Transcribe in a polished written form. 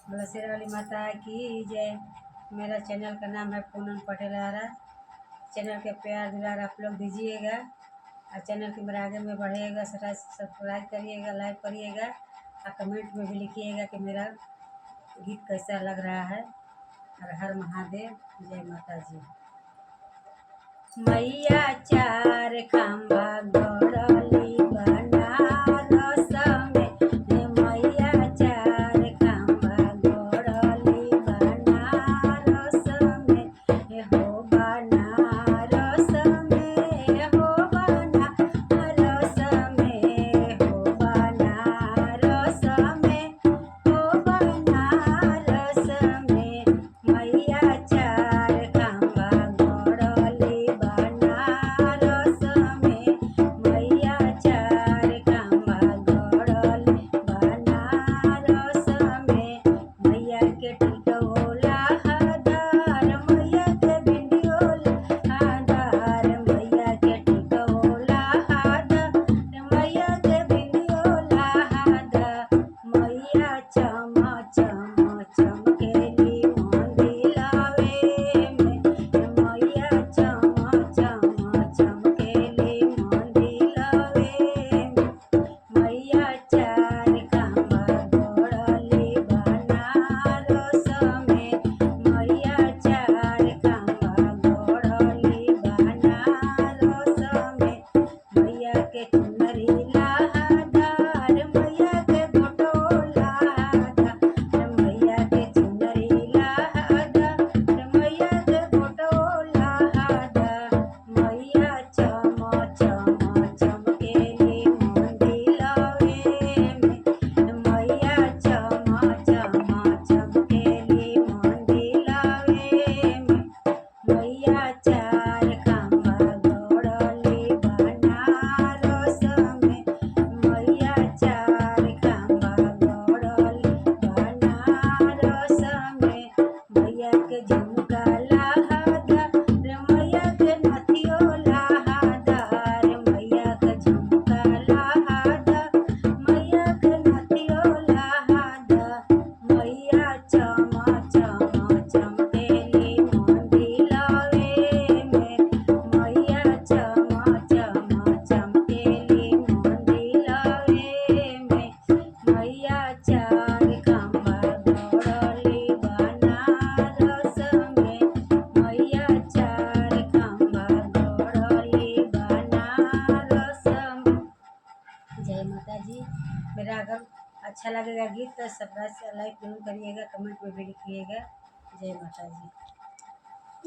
बोला शेरा वाली माता की जय। मेरा चैनल का नाम है पूनम पटेल आरा। चैनल के प्यार दुलार आप लोग दीजिएगा और चैनल की मेरा आगे में बढ़ेगा। सब्सक्राइब करिएगा, लाइक करिएगा और कमेंट में भी लिखिएगा कि मेरा गीत कैसा लग रहा है। हर हर महादेव, जय माता जी। मैया चार खंभा गड़ली बनारस में, मैया चार खंभा गड़ली बनारस में, हो बनारस में, हो बनारस में, हो बनारस में, हो बनारस में, मैया चार खंभा गड़ली बनारस में, मैया चार खंभा गड़ली बनारस में, मैया के टिकोला हदार, मैया के बिंदियोला हदार, मैया के टिकोला हदार, मैया के बिंदियोला हदार, मैया चम चम चमकेली मंदिलावे में, मैया चम चम चमकेली मंदिलावे में, मैया चार खंभा गड़ली बनारस में, मैया चार खंभा गड़ली बनारस में, मैया के चुनरी लहदार, मैया के घोटोला हदार, मैया के चुनरी लहदार, मैया के घोटोला हदार, मैया चम चम चमकेली मंदिलावे में, मैया चम चम चमकेली मंदिलावे में, मैया चार खंभा गड़ली बनारस में, मैया चार खंभा गड़ली बनारस में, मैया के झुमका लहदार, मैया के नथियो लहदार, मैया के झुमका लहदार, मैया के नथियो लहदार, मैया चम चम चमकेली मंदिलावे में, मैया चम चम चमकेली मंदिलावे में, मैया चार खंभा गड़ली बनारस में, मैया चार खंभा गड़ली बनारस में। जय माता जी। मेरा अगर अच्छा लगेगा गीत तो सब्सक्राइब लाइक जरूर करिएगा, कमेंट में भी लिखिएगा। जय माता जी।